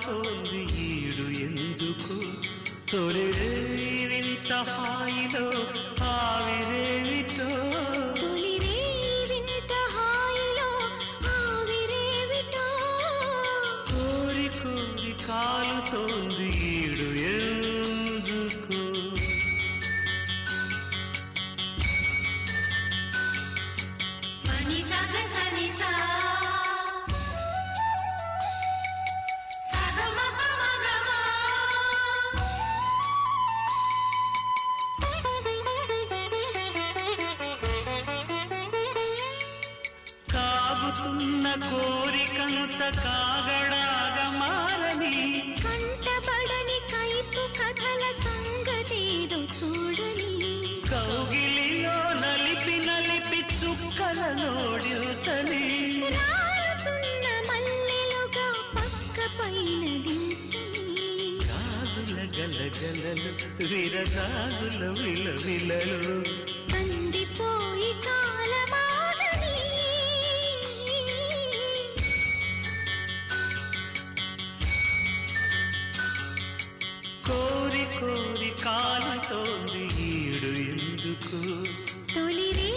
కాలుతోంది ఈడు ఎందుకు తొలిరే వింత హాయిలో ఆవిరేమిటో కోరి కోరి కాలుతోంది ఈడు ఎందుకు కాగుతున్న కోరికంత కాగడాగా మారని కంటబడని కైపు కథల సంగతేదో చూడని కౌగిలిలో నలిపి నలిపి చుక్కల నోడిల్చని రాలుతున్న మల్లెలుగా పక్క పైన దించని గాజుల గలగలలు విరగాజుల విలవిలలు కందిపోయి కాలమాగని కోరి కోరి కాలుతోంది ఈడు ఎందుకు తొలిరే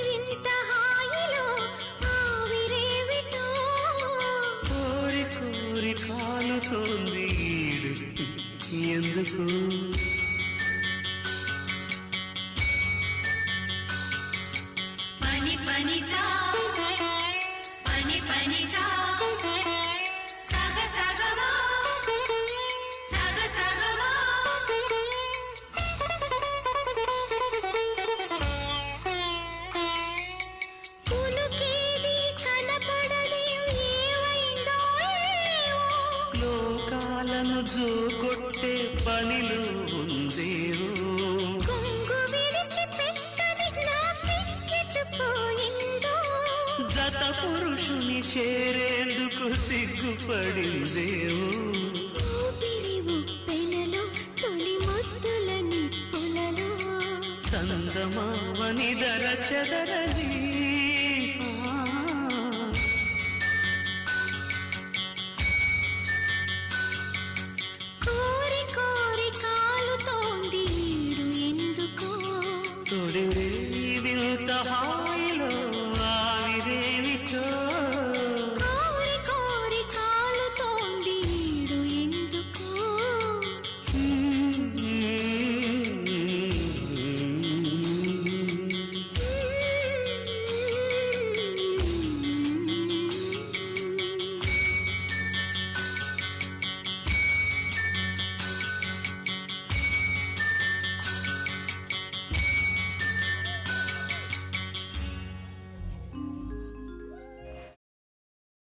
వింత హాయిలో ఆవిరేవిటో కోరి కోరి కాలుతోంది ఈడు ఎందుకు పని పని సా పని పని సా సగ సగమా సగ సగమా కులుకేది కనపడని ఏమైందో ఏవో లోకాలను జోగొట్టే పనిలో ఉందేవో కొంగు విడిచి పెట్టని నా సిక్కిపోయిందో జత పురుషుని చేరేందుకు సిగ్గుపడిందేవో ఊపిరి ఉప్పెనలో తొలి ముద్దుల నిప్పులలో చందమామని దర చెదరని